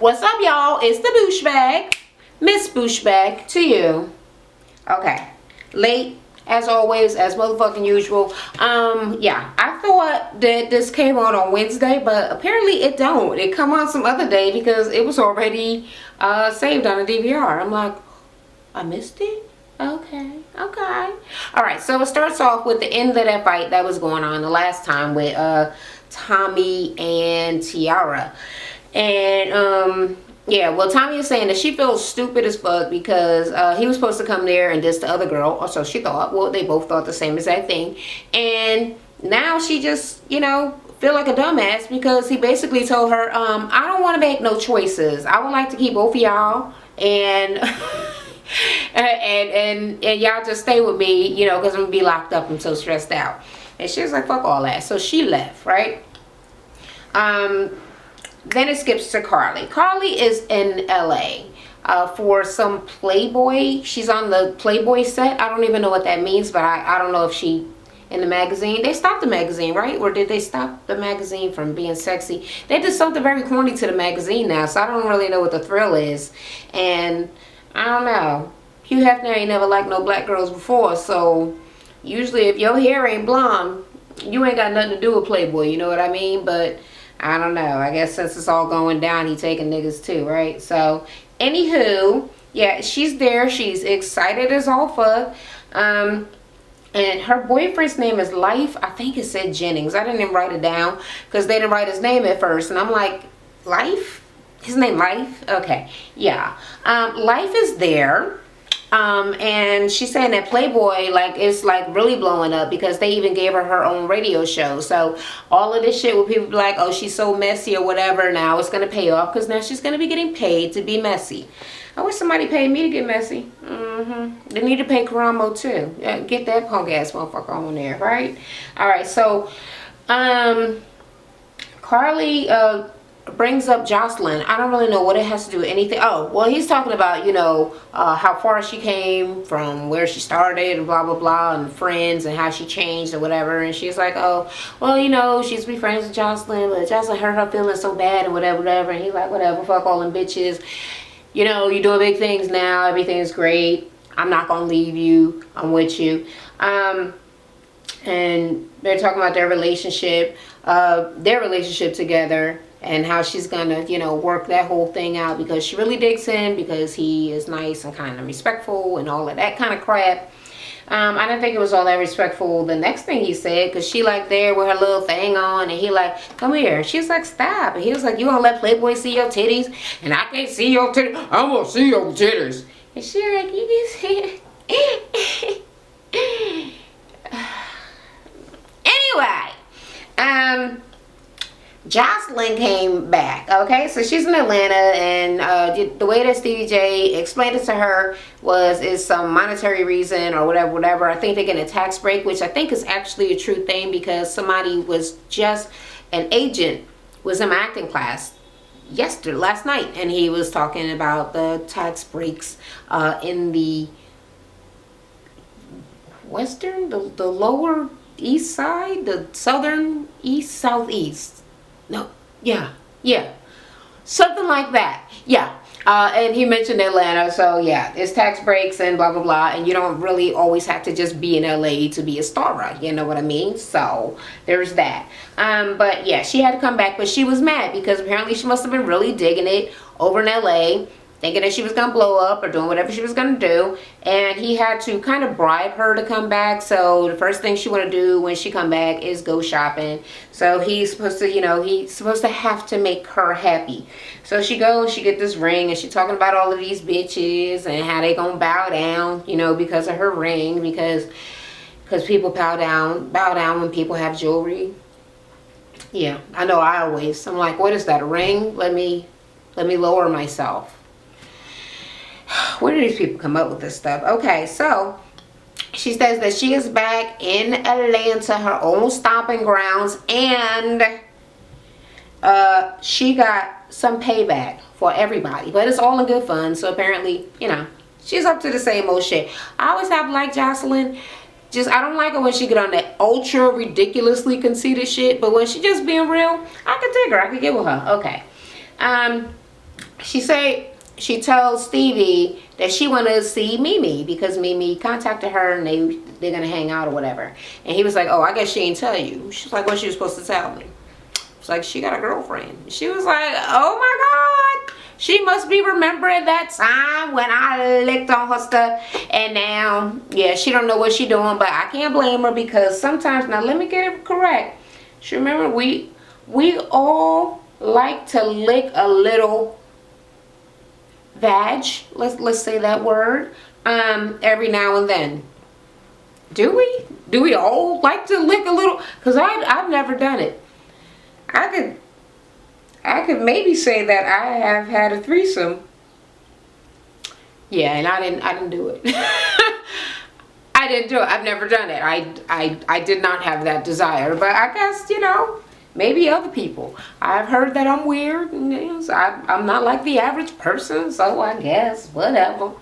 What's up, y'all? It's the Booshbag, Miss Booshbag to you. Okay, late as always, as motherfucking usual. Yeah, I thought that this came on Wednesday, but apparently it don't. It come on some other day because it was already saved on a DVR. I'm like, I missed it. Okay. All right, so it starts off with the end of that fight that was going on the last time with Tommy and Tiara. And yeah, well, Tommy is saying that she feels stupid as fuck because he was supposed to come there and diss the other girl, or so she thought. Well, they both thought the same exact thing. And now she just, you know, feel like a dumbass because he basically told her, I don't want to make no choices. I would like to keep both of y'all, and and y'all just stay with me, you know, because I'm gonna be locked up. I'm so stressed out. And she was like, fuck all that. So she left, right? Then it skips to Carly. Carly is in LA for some Playboy. She's on the Playboy set. I don't even know what that means, but I don't know if she in the magazine. They stopped the magazine, right? Or did they stop the magazine from being sexy? They did something very corny to the magazine now, so I don't really know what the thrill is. And I don't know. Hugh Hefner ain't never liked no black girls before, so usually if your hair ain't blonde, you ain't got nothing to do with Playboy, you know what I mean? But I don't know. I guess since it's all going down, he taking niggas too, right? So, anywho, yeah, she's there. She's excited as all fuck. And her boyfriend's name is Life. I think it said Jennings. I didn't even write it down because they didn't write his name at first. And I'm like, Life? His name Life? Okay, yeah. Life is there. And she's saying that Playboy, like, is like really blowing up because they even gave her her own radio show. So all of this shit where people be like, oh, she's so messy or whatever, now it's going to pay off because now she's going to be getting paid to be messy. I wish somebody paid me to get messy. They need to pay Karamo too. Yeah, get that punk ass motherfucker on there, right? All right, so Carly brings up Jocelyn. I don't really know what it has to do with anything. Oh, well, he's talking about, you know, how far she came from where she started and blah, blah, blah, and friends and how she changed or whatever. And she's like, oh, well, you know, she used to be friends with Jocelyn, but Jocelyn hurt her feelings so bad and whatever, whatever. And he's like, whatever, fuck all them bitches. You know, you're doing big things now. Everything's great. I'm not going to leave you. I'm with you. And they're talking about their relationship together. And how she's gonna, you know, work that whole thing out because she really digs him because he is nice and kind of respectful and all of that kind of crap. I didn't think it was all that respectful the next thing he said because she like there with her little thing on and he like, come here. And she's like, stop. And he was like, you gonna let Playboy see your titties? And I can't see your titties. I'm gonna see your titties. And she like, you can see it. Anyway, Jocelyn came back, okay? So she's in Atlanta, and the way that Stevie J explained it to her is some monetary reason or whatever. I think they're getting a tax break, which I think is actually a true thing because somebody was just, an agent was in my acting class last night, and he was talking about the tax breaks in the western, the lower east side, the southern east, southeast. No, yeah, something like that, yeah. And he mentioned Atlanta, so yeah, it's tax breaks and blah blah blah, and you don't really always have to just be in LA to be a star, you know what I mean? So there's that. But yeah, she had to come back, but she was mad because apparently she must have been really digging it over in LA, thinking that she was gonna blow up or doing whatever she was gonna do, and he had to kind of bribe her to come back. So the first thing she want to do when she come back is go shopping. So he's supposed to, you know, have to make her happy. So she goes, she get this ring, and she talking about all of these bitches and how they gonna bow down, you know, because of her ring, because people bow down when people have jewelry. Yeah, I know. I'm like, what is that, a ring? Let me lower myself. Where do these people come up with this stuff? Okay, so she says that she is back in Atlanta, her own stomping grounds, and she got some payback for everybody, but it's all in good fun. So apparently, you know, she's up to the same old shit. I always have liked Jocelyn. I don't like her when she get on that ultra ridiculously conceited shit, but when she just being real, I could dig her. I could get with her. Okay. she tells Stevie that she want to see Mimi because Mimi contacted her and they're gonna hang out or whatever. And he was like, oh, I guess she ain't tell you. She's like, what she was supposed to tell me? It's like, she got a girlfriend. She was like, oh my God, she must be remembering that time when I licked on her stuff. And now, yeah, she don't know what she doing, but I can't blame her because sometimes, now let me get it correct. She remember we all like to lick a little vag, let's say that word, every now and then. Do we all like to lick a little? Because I've never done it. I could maybe say that I have had a threesome. Yeah, and I didn't do it. I didn't do it. I've never done it. I did not have that desire, but I guess, you know, maybe other people. I've heard that I'm weird. You know, so I'm not like the average person, so I guess whatever.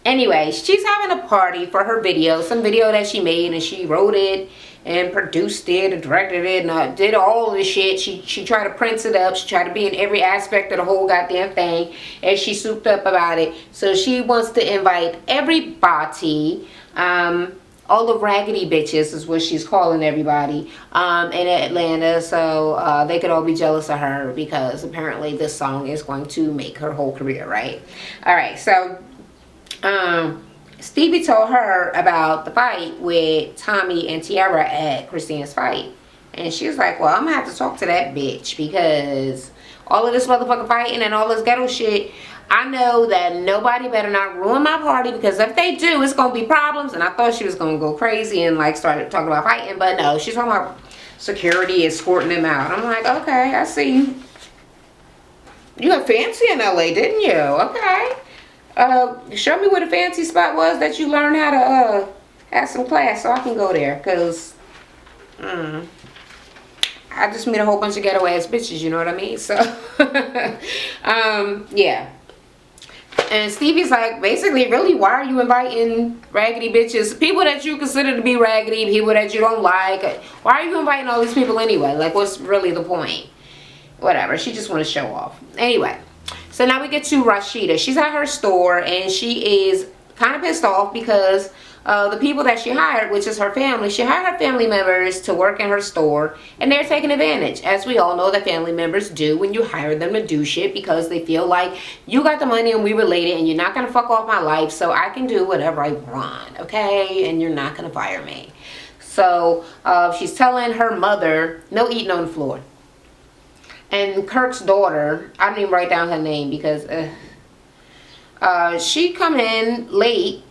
Anyway, she's having a party for her video, some video that she made, and she wrote it and produced it and directed it and did all of the shit. She tried to print it up. She tried to be in every aspect of the whole goddamn thing, and she souped up about it. So she wants to invite everybody, all the raggedy bitches is what she's calling everybody, in Atlanta, so they could all be jealous of her because apparently this song is going to make her whole career, right? All right, so Stevie told her about the fight with Tommy and Tiara at Christina's fight. And she was like, well, I'm gonna have to talk to that bitch because all of this motherfucking fighting and all this ghetto shit, I know that nobody better not ruin my party because if they do, it's gonna be problems. And I thought she was gonna go crazy and like start talking about fighting, but no, she's talking about security escorting them out. I'm like, okay, I see you. You got fancy in LA, didn't you? Okay. Show me where the fancy spot was that you learned how to have some class so I can go there, because I just meet a whole bunch of ghetto ass bitches, you know what I mean? So yeah. And Stevie's like, basically, really, why are you inviting raggedy bitches, people that you consider to be raggedy, people that you don't like? Why are you inviting all these people anyway? Like, what's really the point? Whatever, she just want to show off. Anyway, so now we get to Rashida. She's at her store and she is kind of pissed off because the people that she hired, which is her family, she hired her family members to work in her store, and they're taking advantage, as we all know that family members do when you hire them to do shit, because they feel like you got the money and we related and you're not gonna fuck off my life, so I can do whatever I want, okay, and you're not gonna fire me. So she's telling her mother, no eating on the floor. And Kirk's daughter, I didn't even write down her name because she come in late,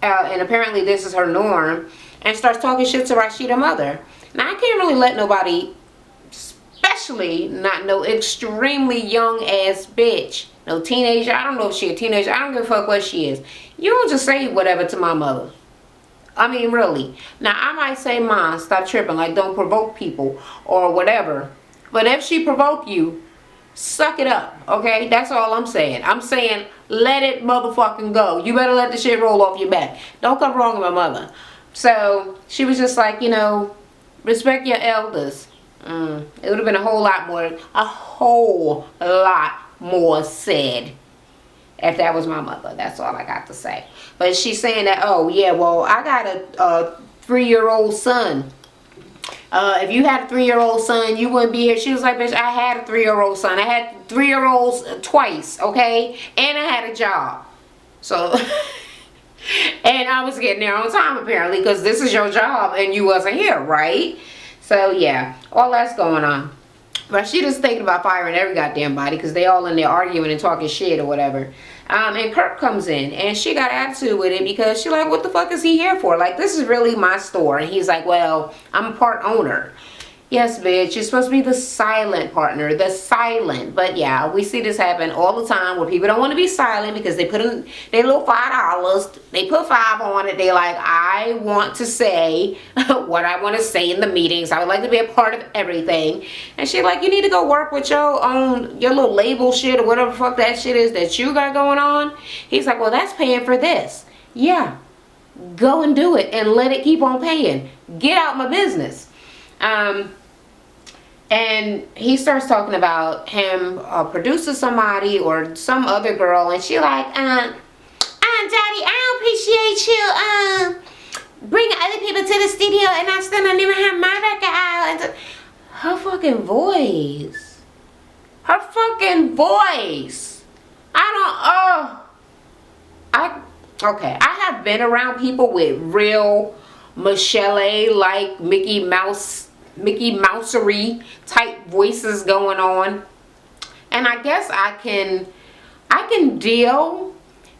and apparently this is her norm, and starts talking shit to Rashida's mother. Now I can't really let nobody, especially not no extremely young ass bitch, no teenager, I don't know if she a teenager, I don't give a fuck what she is. You don't just say whatever to my mother. I mean, really. Now I might say, Mom, stop tripping, like don't provoke people or whatever. But if she provoke you, suck it up, okay? That's all I'm saying. I'm saying let it motherfucking go. You better let the shit roll off your back. Don't come wrong with my mother. So she was just like, you know, respect your elders. It would have been a whole lot more said if that was my mother. That's all I got to say. But she's saying that, oh yeah, well, I got a 3-year-old son. If you had a 3-year-old son, you wouldn't be here. She was like, bitch, I had a 3-year-old son. I had 3-year-olds twice, okay? And I had a job. So, and I was getting there on time, apparently, because this is your job and you wasn't here, right? So, yeah, all that's going on. But she just thinking about firing every goddamn body because they all in there arguing and talking shit or whatever. And Kirk comes in and she got attitude with it because she like, what the fuck is he here for? Like, this is really my store. And he's like, well, I'm a part owner. Yes, bitch, you're supposed to be the silent partner, the silent. But yeah, we see this happen all the time where people don't want to be silent because they put in their little $5. They put 5 on it. They like, I want to say what I want to say in the meetings. I would like to be a part of everything. And she like, you need to go work with your own, your little label shit or whatever the fuck that shit is that you got going on. He's like, well, that's paying for this. Yeah, go and do it and let it keep on paying. Get out my business. And he starts talking about him producing somebody or some other girl, and she like, Daddy, I don't appreciate you bringing other people to the studio, and I still don't even have my record out. And her fucking voice. Her fucking voice. Okay, I have been around people with real Michelle like Mickey Mousery type voices going on, and I guess I can deal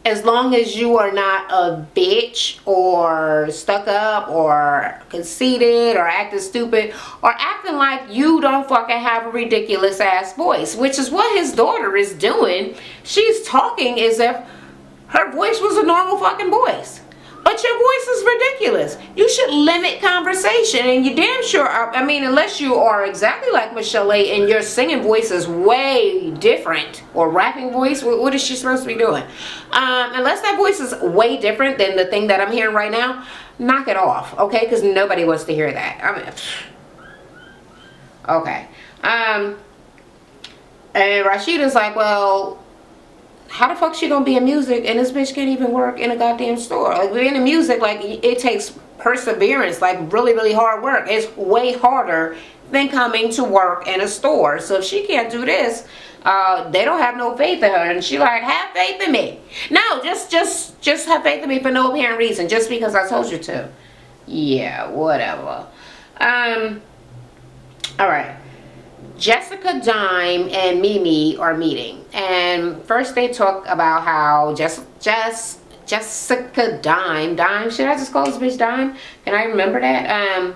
as long as you are not a bitch or stuck up or conceited or acting stupid or acting like you don't fucking have a ridiculous ass voice, which is what his daughter is doing. She's talking as if her voice was a normal fucking voice. But your voice is ridiculous. You should limit conversation, and you damn sure are, I mean, unless you are exactly like Michelle and your singing voice is way different, or rapping voice, what is she supposed to be doing? Unless that voice is way different than the thing that I'm hearing right now, knock it off, okay? Because nobody wants to hear that. I mean, okay. And Rashida's like, well, how the fuck she gonna be in music and this bitch can't even work in a goddamn store? Like, being in music, like, it takes perseverance, like really, really hard work. It's way harder than coming to work in a store. So if she can't do this, they don't have no faith in her. And she like, have faith in me. No, just have faith in me for no apparent reason, just because I told you to. Yeah, whatever. All right. Jessica, Dime, and Mimi are meeting, and first they talk about how Jessica Dime, should I just call this bitch Dime? Can I remember that?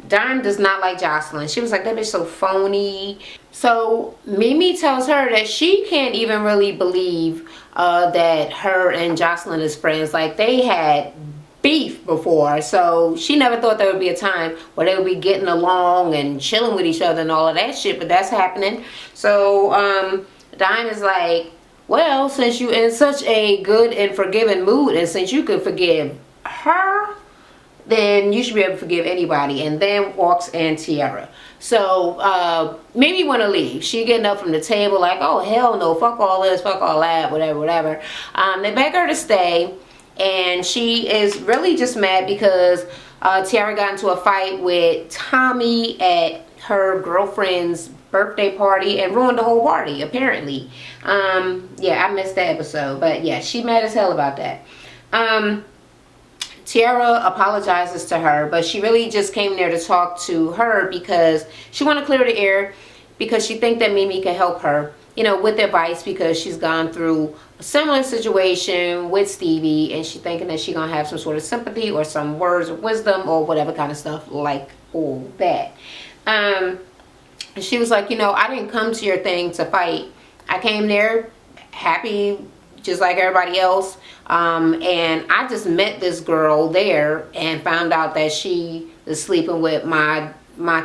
Dime does not like Jocelyn. She was like, that bitch so phony. So Mimi tells her that she can't even really believe that her and Jocelyn is friends. Like, they had beef before, so she never thought there would be a time where they would be getting along and chilling with each other and all of that shit, but that's happening. So Dime is like, well, since you in such a good and forgiving mood, and since you could forgive her, then you should be able to forgive anybody. And then walks in Tiara. So Mimi want to leave. She getting up from the table like, oh hell no, fuck all this, fuck all that, whatever. They beg her to stay. And she is really just mad because Tiara got into a fight with Tommy at her girlfriend's birthday party and ruined the whole party, apparently. Yeah, I missed that episode. But yeah, she mad as hell about that. Tiara apologizes to her, but she really just came there to talk to her because she want to clear the air, because she think that Mimi can help her, you know, with advice, because she's gone through a similar situation with Stevie, and she thinking that she gonna have some sort of sympathy or some words of wisdom or whatever kind of stuff like all that. And she was like, you know, I didn't come to your thing to fight. I came there happy just like everybody else, and I just met this girl there and found out that she is sleeping with my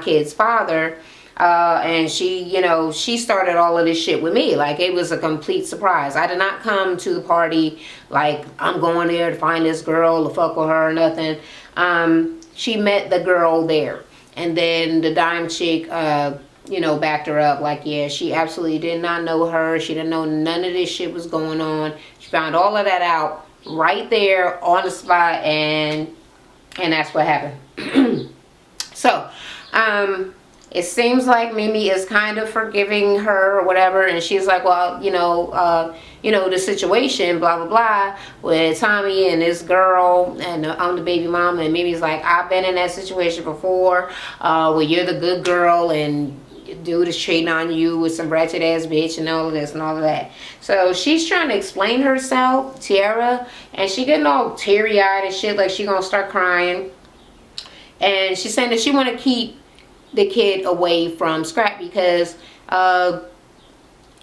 kid's father. And she, you know, she started all of this shit with me. Like, it was a complete surprise. I did not come to the party like I'm going there to find this girl to fuck with her or nothing. She met the girl there, and then the Dime chick, you know, backed her up like, yeah, she absolutely did not know her. She didn't know none of this shit was going on. She found all of that out right there on the spot, and that's what happened. So, it seems like Mimi is kind of forgiving her or whatever, and she's like, well, you know, the situation, blah blah blah, with Tommy and this girl and I'm the baby mama, and Mimi's like, I've been in that situation before, where you're the good girl and dude is cheating on you with some ratchet ass bitch and all of this and all of that. So she's trying to explain herself, Tiara, and she getting all teary eyed and shit, like she gonna start crying, and she's saying that she want to keep the kid away from Scrap because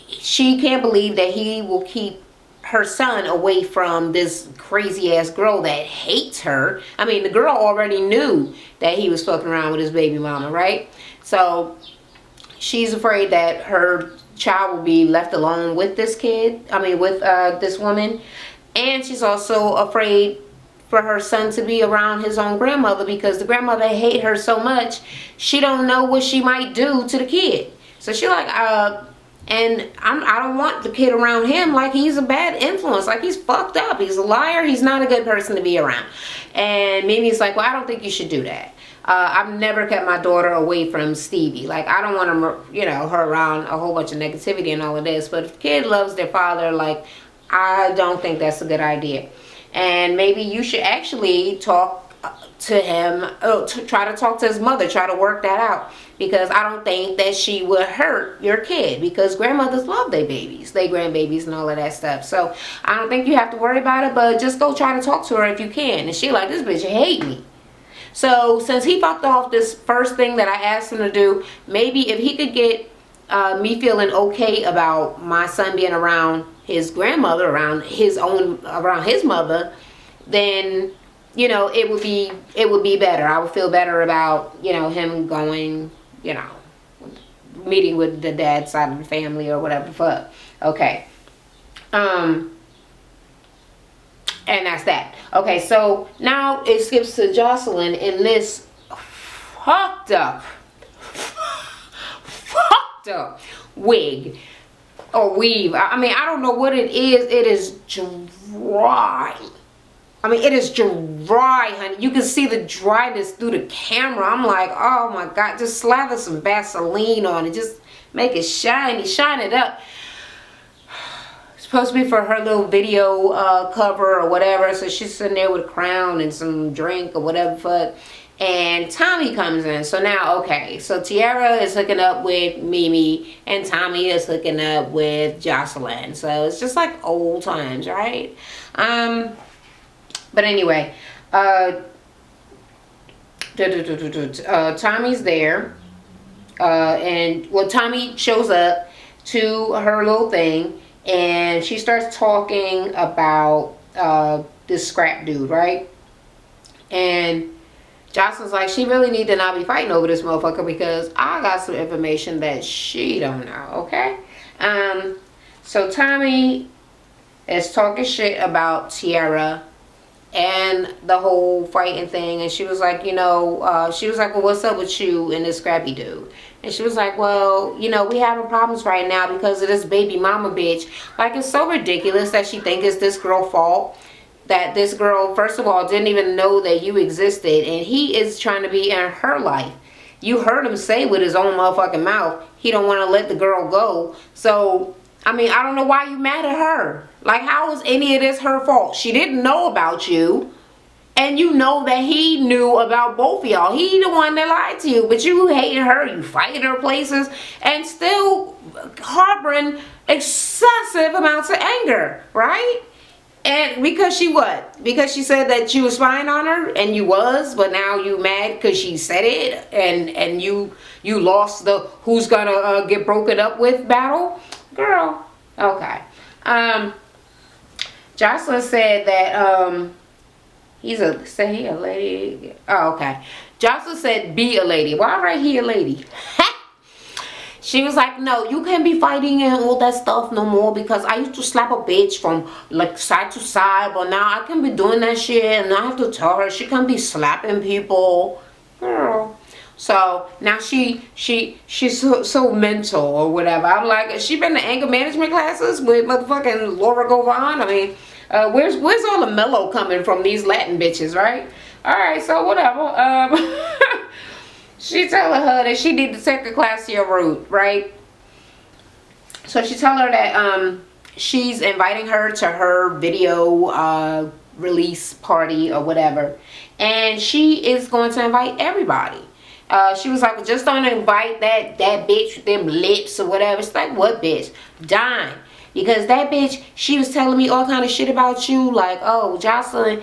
she can't believe that he will keep her son away from this crazy ass girl that hates her. I mean, the girl already knew that he was fucking around with his baby mama, right? So she's afraid that her child will be left alone with this kid, with this woman. And she's also afraid for her son to be around his own grandmother, because the grandmother hate her so much, she don't know what she might do to the kid. So she like, and I don't want the kid around him, like he's a bad influence, like he's fucked up, he's a liar, he's not a good person to be around. And Mimi's like, well, I don't think you should do that. I've never kept my daughter away from Stevie. Like, I don't want to, you know, her around a whole bunch of negativity and all of this. But if the kid loves their father, like, I don't think that's a good idea. And maybe you should actually talk to him, try to talk to his mother, try to work that out. Because I don't think that she would hurt your kid, because grandmothers love their babies, their grandbabies and all of that stuff. So I don't think you have to worry about it, but just go try to talk to her if you can. And she like, this bitch hate me. So since he fucked off this first thing that I asked him to do, maybe if he could get me feeling okay about my son being around his grandmother, around his mother, then, you know, it would be better. I would feel better about, you know, him going, you know, meeting with the dad's side of the family or whatever the fuck. Okay. And that's that. Okay, so now it skips to Jocelyn in this fucked up wig or weave. I mean, I don't know what it is. It is dry. I mean, it is dry, honey. You can see the dryness through the camera. I'm like, oh my God, just slather some Vaseline on it. Just make it shiny, shine it up. Supposed to be for her little video cover or whatever. So she's sitting there with a crown and some drink or whatever fuck. And Tommy comes in. So now, okay, so Tiara is hooking up with Mimi and Tommy is hooking up with Jocelyn. So it's just like old times, right? But anyway, Tommy's there. And well, Tommy shows up to her little thing. And she starts talking about this scrap dude, right? And Jocelyn's like, she really need to not be fighting over this motherfucker, because I got some information that she don't know, okay? So Tommy is talking shit about Tiara and the whole fighting thing. And she was like, you know, she was like, well, what's up with you and this scrappy dude? And she was like, well, you know, we having problems right now because of this baby mama bitch. Like, it's so ridiculous that she think it's this girl's fault. That this girl, first of all, didn't even know that you existed. And he is trying to be in her life. You heard him say with his own motherfucking mouth, he don't want to let the girl go. So, I mean, I don't know why you mad at her. Like, how is any of this her fault? She didn't know about you. And you know that he knew about both of y'all. He the one that lied to you. But you hating her, you fighting her places, and still harboring excessive amounts of anger, right? And because she what? Because she said that you was spying on her, and you was, but now you mad because she said it, and you lost the who's gonna get broken up with battle? Girl, okay. Jocelyn said that he a lady. Oh, okay. Jocelyn said be a lady. Why write he a lady? She was like, no, you can't be fighting and all that stuff no more, because I used to slap a bitch from like side to side, but now I can't be doing that shit, and I have to tell her she can't be slapping people. Girl. So now she's so mental or whatever. I'm like, has she been to anger management classes with motherfucking Laura Govan? I mean, where's all the mellow coming from these Latin bitches, right? All right, so whatever. She telling her that she need to take a class to your root, right? So she tell her that she's inviting her to her video release party or whatever, and she is going to invite everybody. She was like, well, just don't invite that bitch with them lips or whatever. It's like, what bitch? Dime. Because that bitch, she was telling me all kind of shit about you. Like, oh, Jocelyn,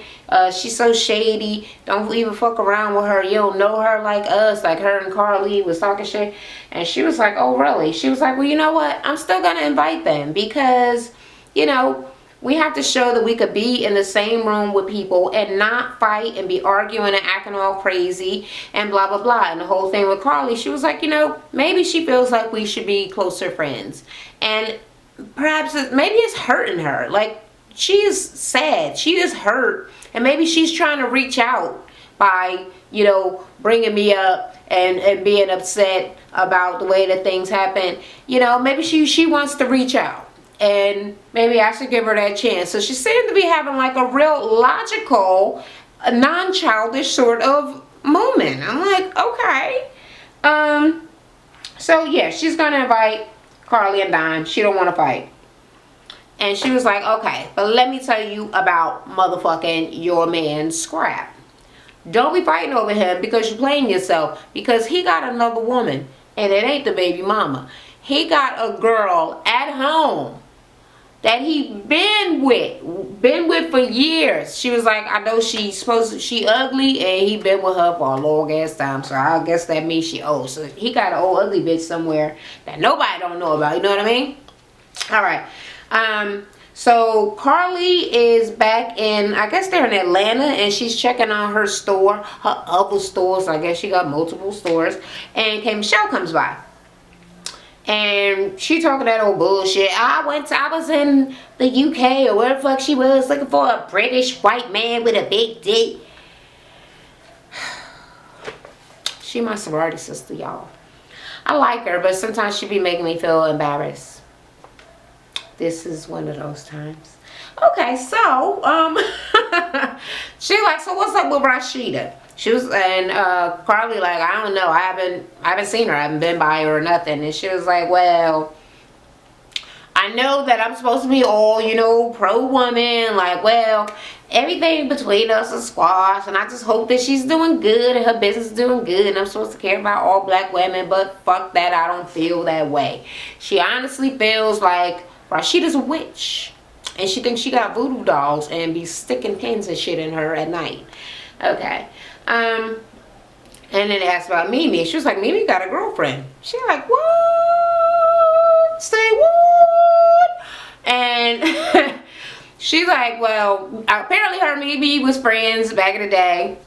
she's so shady. Don't even fuck around with her. You don't know her like us. Like her and Carly was talking shit. And she was like, oh, really? She was like, well, you know what? I'm still going to invite them. Because, you know, we have to show that we could be in the same room with people and not fight and be arguing and acting all crazy and blah, blah, blah. And the whole thing with Carly, she was like, you know, maybe she feels like we should be closer friends. And perhaps maybe it's hurting her. Like, is sad. She is hurt, and maybe she's trying to reach out by, you know, bringing me up and being upset about the way that things happen. You know, maybe she wants to reach out, and maybe I should give her that chance. So she seemed to be having like a real logical, non-childish sort of moment. I'm like, okay. So yeah, she's gonna invite Carly and Don. She don't want to fight. And she was like, okay, but let me tell you about motherfucking your man Scrap. Don't be fighting over him because you're playing yourself. Because he got another woman, and it ain't the baby mama. He got a girl at home that he been with for years. She was like, I know she ugly, and he been with her for a long ass time, so I guess that means she old. So he got an old ugly bitch somewhere that nobody don't know about. You know what I mean? All right. So Carly is back in, I guess they're in Atlanta, and she's checking on her store, her other stores. I guess she got multiple stores. And K. Michelle comes by, and she talking that old bullshit. I was in the UK or where the fuck she was, looking for a British white man with a big dick. She my sorority sister, y'all. I like her, but sometimes she be making me feel embarrassed. This is one of those times. Okay, so she like, so what's up with Rashida? She was, and Carly like, I don't know, I haven't seen her, I haven't been by her or nothing. And she was like, well, I know that I'm supposed to be all, you know, pro woman, like, well, everything between us is squash, and I just hope that she's doing good and her business is doing good, and I'm supposed to care about all black women, but fuck that, I don't feel that way. She honestly feels like Rashida's a witch, and she thinks she got voodoo dolls and be sticking pins and shit in her at night. Okay. And then they asked about Mimi. She was like, Mimi got a girlfriend. She like, what? Say what? And she's like, well, apparently her and Mimi was friends back in the day.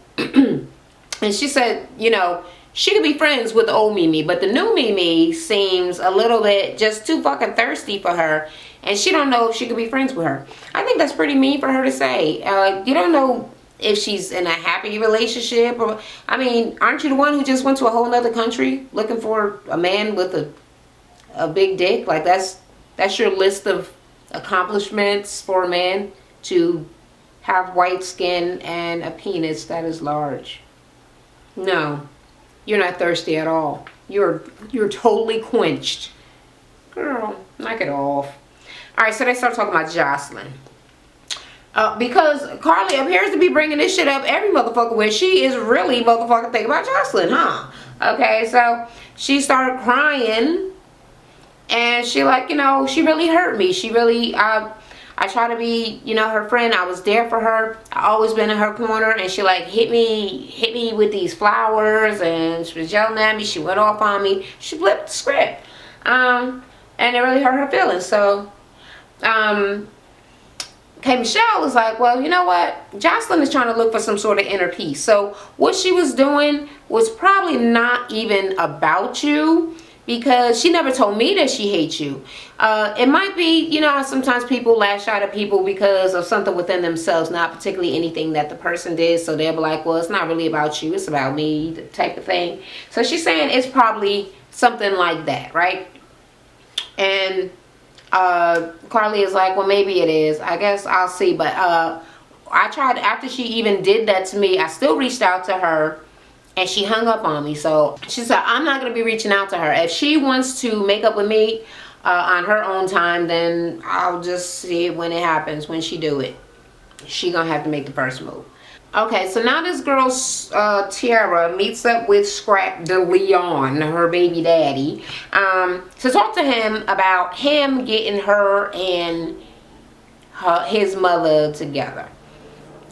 And she said, you know, she could be friends with the old Mimi, but the new Mimi seems a little bit just too fucking thirsty for her, and she don't know if she could be friends with her. I think that's pretty mean for her to say. You don't know if she's in a happy relationship, or, I mean, aren't you the one who just went to a whole nother country looking for a man with a big dick? Like, that's your list of accomplishments for a man, to have white skin and a penis that is large. No. You're not thirsty at all. You're totally quenched. Girl, knock it off. Alright, so they start talking about Jocelyn. Because Carly appears to be bringing this shit up every motherfucker where she is really motherfucking thinking about Jocelyn, huh? Okay, so she started crying. And she like, you know, she really hurt me. She really, I try to be, you know, her friend. I was there for her. I always been in her corner, and she like hit me with these flowers, and she was yelling at me. She went off on me. She flipped the script, and it really hurt her feelings. So, K. Michelle was like, well, you know what? Jocelyn is trying to look for some sort of inner peace. So what she was doing was probably not even about you, because she never told me that she hates you. It might be, you know, sometimes people lash out at people because of something within themselves, not particularly anything that the person did. So they'll be like, well, it's not really about you, it's about me, type of thing. So she's saying it's probably something like that, right? And Carly is like, well, maybe it is. I guess I'll see. But I tried, after she even did that to me, I still reached out to her. And she hung up on me. So she said, I'm not going to be reaching out to her. If she wants to make up with me on her own time, then I'll just see it when it happens, when she do it. She going to have to make the first move. Okay, so now this girl, Tiara, meets up with Scrap de Leon, her baby daddy, to talk to him about him getting her and his mother together.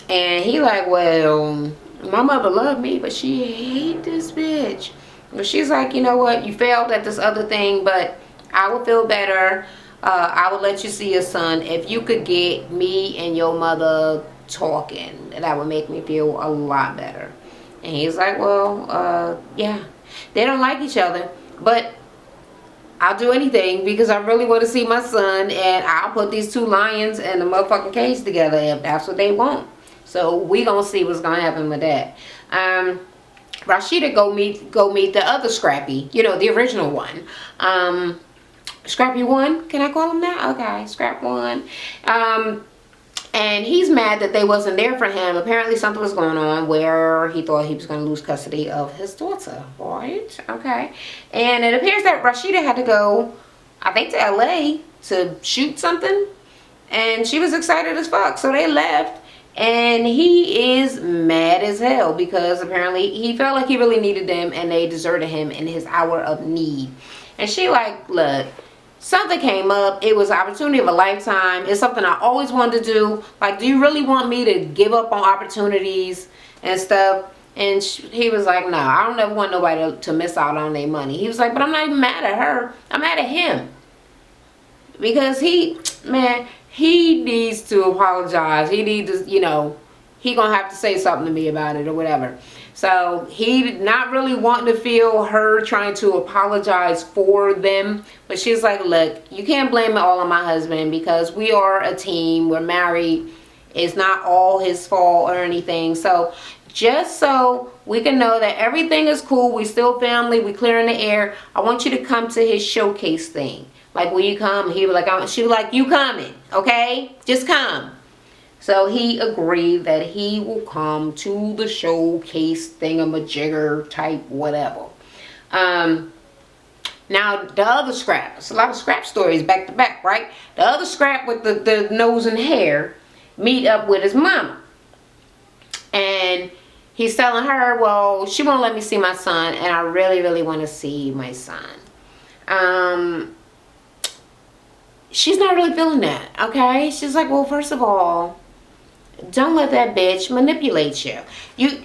And he like, well, my mother loved me, but she hate this bitch. But she's like, you know what? You failed at this other thing, but I would feel better. I would let you see your son if you could get me and your mother talking. That would make me feel a lot better. And he's like, well, yeah. They don't like each other, but I'll do anything because I really want to see my son, and I'll put these two lions in the motherfucking cage together if that's what they want. So we gonna see what's gonna happen with that. Rashida go meet the other Scrappy, you know, the original one. Scrappy 1, can I call him that? Okay, Scrap 1. And he's mad that they wasn't there for him. Apparently something was going on where he thought he was going to lose custody of his daughter, right? Okay. And it appears that Rashida had to go, I think, to LA to shoot something. And she was excited as fuck. So they left. And he is mad as hell because apparently he felt like he really needed them and they deserted him in his hour of need. And she like, look, something came up. It was an opportunity of a lifetime. It's something I always wanted to do. Like, do you really want me to give up on opportunities and stuff? And he was like, no, I don't ever want nobody to miss out on their money. He was like, but I'm not even mad at her. I'm mad at him. Because he needs to apologize. He needs to, you know, he gonna have to say something to me about it or whatever. So he not really wanting to feel her trying to apologize for them. But she's like, look, you can't blame it all on my husband because we are a team. We're married. It's not all his fault or anything. So just so we can know that everything is cool. We still family. We clearing the air. I want you to come to his showcase thing. Like, will you come? He was like, she was like, you coming, okay? Just come. So he agreed that he will come to the showcase thingamajigger type whatever. Now the other Scrap, it's a lot of Scrap stories back to back, right? The other Scrap with the nose and hair meet up with his mama. And he's telling her, well, she won't let me see my son and I really, really want to see my son. She's not really feeling that, okay? She's like, well, first of all, don't let that bitch manipulate you.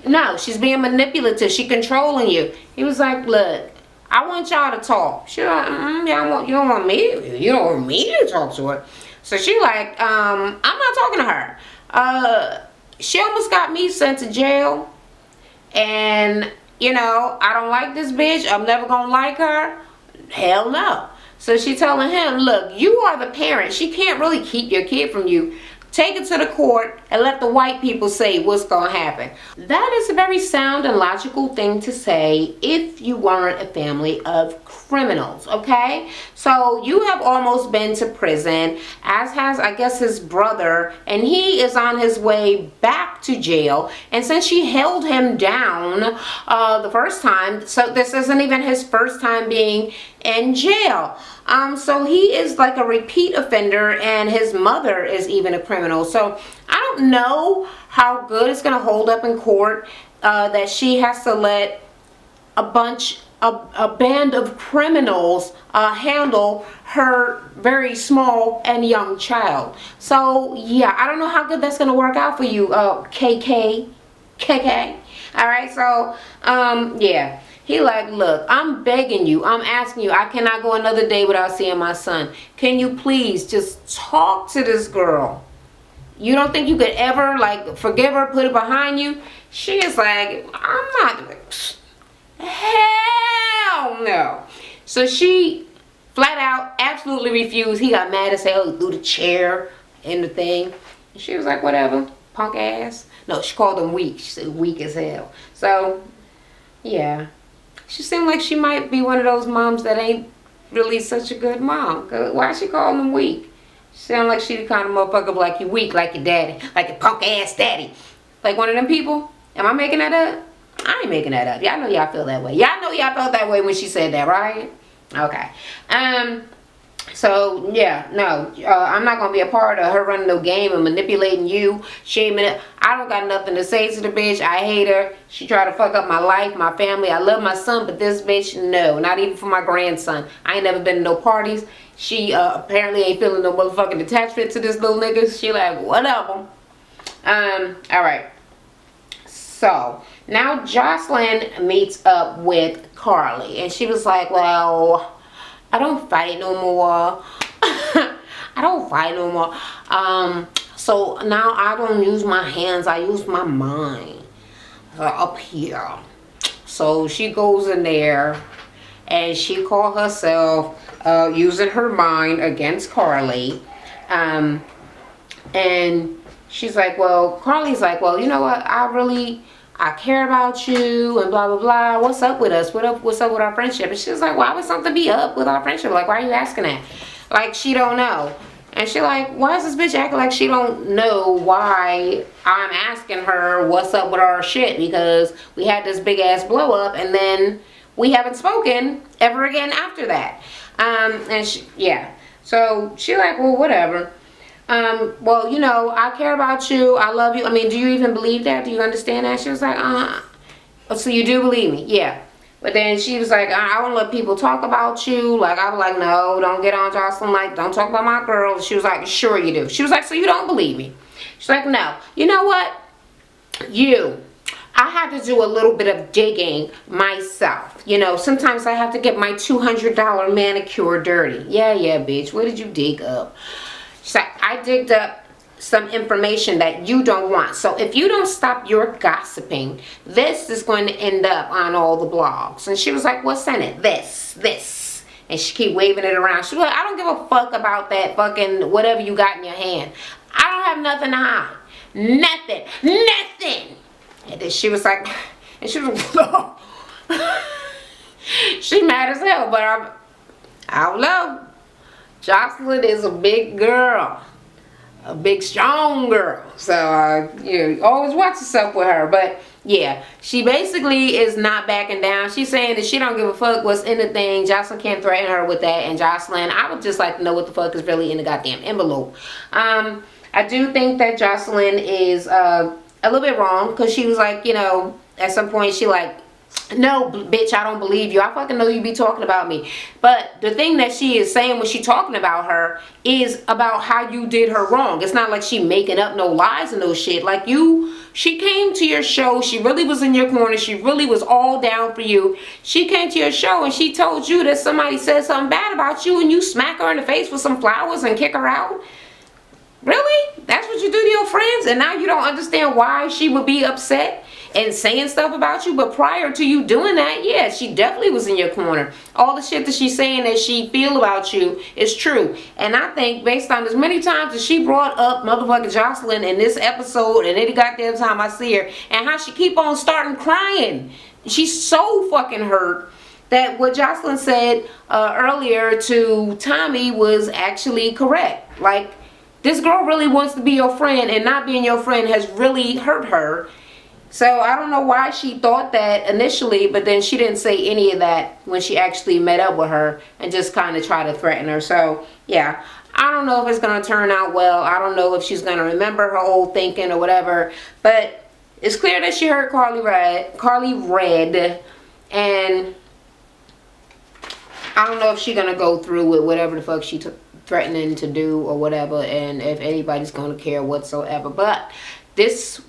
No, she's being manipulative. She controlling you. He was like, look, I want y'all to talk. She like, yeah, you don't want me to talk to her. So she like, I'm not talking to her. She almost got me sent to jail. And, you know, I don't like this bitch. I'm never gonna like her. Hell no. So she telling him, look, you are the parent. She can't really keep your kid from you. Take it to the court and let the white people say what's going to happen. That is a very sound and logical thing to say if you weren't a family of criminals, okay? So you have almost been to prison, as has, I guess, his brother, and he is on his way back to jail. And since she held him down the first time, so this isn't even his first time being in jail. So he is like a repeat offender, and his mother is even a criminal. So I don't know how good it's going to hold up in court that she has to let a band of criminals handle her very small and young child. So yeah, I don't know how good that's going to work out for you, KK. All right, so yeah. He like, look, I'm begging you, I'm asking you, I cannot go another day without seeing my son. Can you please just talk to this girl? You don't think you could ever, like, forgive her, put it behind you? She is like, I'm not, hell no. So she flat out absolutely refused. He got mad as hell, threw the chair in the thing. And she was like, whatever, punk ass. No, she called him weak. She said weak as hell. So, yeah. She seemed like she might be one of those moms that ain't really such a good mom. Why is she calling him weak? She sound like she the kind of motherfucker like you weak, like your daddy, like your punk ass daddy. Like one of them people. Am I making that up? I ain't making that up. Y'all know y'all feel that way. Y'all know y'all felt that way when she said that, right? Okay. So yeah, no, I'm not gonna be a part of her running no game and manipulating you, shaming it. I don't got nothing to say to the bitch. I hate her. She tried to fuck up my life, my family. I love my son, but this bitch, no, not even for my grandson. I ain't never been to no parties. She apparently ain't feeling no motherfucking attachment to this little nigga. She like, whatever. All right. So now Jocelyn meets up with Carly, and she was like, well, I don't fight no more. I don't fight no more. So now I don't use my hands. I use my mind up here. So she goes in there and she called herself using her mind against Carly. And she's like, well, Carly's like, well, you know what? I care about you and blah, blah, blah. What's up with us? What's up with our friendship? And she was like, why would something be up with our friendship? Like, why are you asking that? Like, she don't know. And she like, why is this bitch acting like she don't know why I'm asking her what's up with our shit? Because we had this big ass blow up and then we haven't spoken ever again after that. And she, yeah. So she like, well, whatever. Well, you know, I care about you. I love you. I mean, do you even believe that? Do you understand that? She was like, so you do believe me? Yeah. But then she was like, I don't let people talk about you. Like, I was like, no, don't get on Jocelyn. Like, don't talk about my girl. She was like, sure you do. She was like, so you don't believe me? She's like, no. You know what? I had to do a little bit of digging myself. You know, sometimes I have to get my $200 manicure dirty. Yeah, bitch. What did you dig up? She's like, I digged up some information that you don't want. So if you don't stop your gossiping, this is going to end up on all the blogs. And she was like, what's in it? This. And she keep waving it around. She was like, I don't give a fuck about that fucking whatever you got in your hand. I don't have nothing to hide. Nothing. And then she was like, and she was like, she mad as hell, but I don't know. Jocelyn is a big girl. A big strong girl. So you always watch yourself with her. But yeah, she basically is not backing down. She's saying that she don't give a fuck what's in the thing. Jocelyn can't threaten her with that. And Jocelyn, I would just like to know what the fuck is really in the goddamn envelope. I do think that Jocelyn is a little bit wrong, because she was like, you know, at some point she like, no, bitch, I don't believe you. I fucking know you be talking about me. But the thing that she is saying when she talking about her is about how you did her wrong. It's not like she making up no lies and no shit. Like, she came to your show. She really was in your corner. She really was all down for you. She came to your show and she told you that somebody said something bad about you, and you smack her in the face with some flowers and kick her out. Really? That's what you do to your friends? And now you don't understand why she would be upset and saying stuff about you? But prior to you doing that, yeah, she definitely was in your corner. All the shit that she's saying that she feel about you is true. And I think based on as many times that she brought up motherfucking Jocelyn in this episode, and any goddamn time I see her, and how she keep on starting crying. She's so fucking hurt that what Jocelyn said earlier to Tommy was actually correct. Like, this girl really wants to be your friend, and not being your friend has really hurt her. So I don't know why she thought that initially, but then she didn't say any of that when she actually met up with her and just kind of tried to threaten her. So yeah, I don't know if it's going to turn out well. I don't know if she's going to remember her old thinking or whatever. But it's clear that she heard Carly read, and I don't know if she's going to go through with whatever the fuck she threatening to do or whatever, and if anybody's going to care whatsoever. But this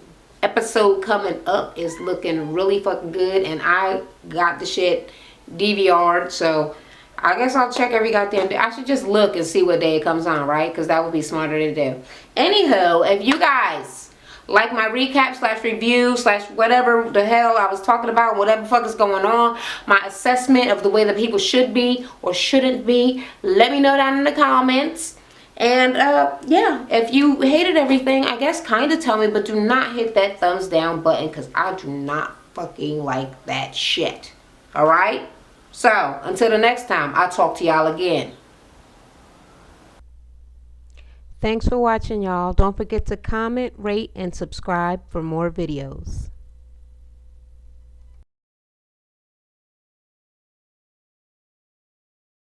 episode coming up is looking really fucking good, and I got the shit DVR'd, so I guess I'll check every goddamn day. I should just look and see what day it comes on, right? Because that would be smarter to do. Anywho, if you guys like my recap / review / whatever the hell I was talking about, whatever the fuck is going on, my assessment of the way that people should be or shouldn't be, let me know down in the comments. And yeah, if you hated everything, I guess kind of tell me, but do not hit that thumbs down button, because I do not fucking like that shit. Alright? So, until the next time, I'll talk to y'all again. Thanks for watching, y'all. Don't forget to comment, rate, and subscribe for more videos.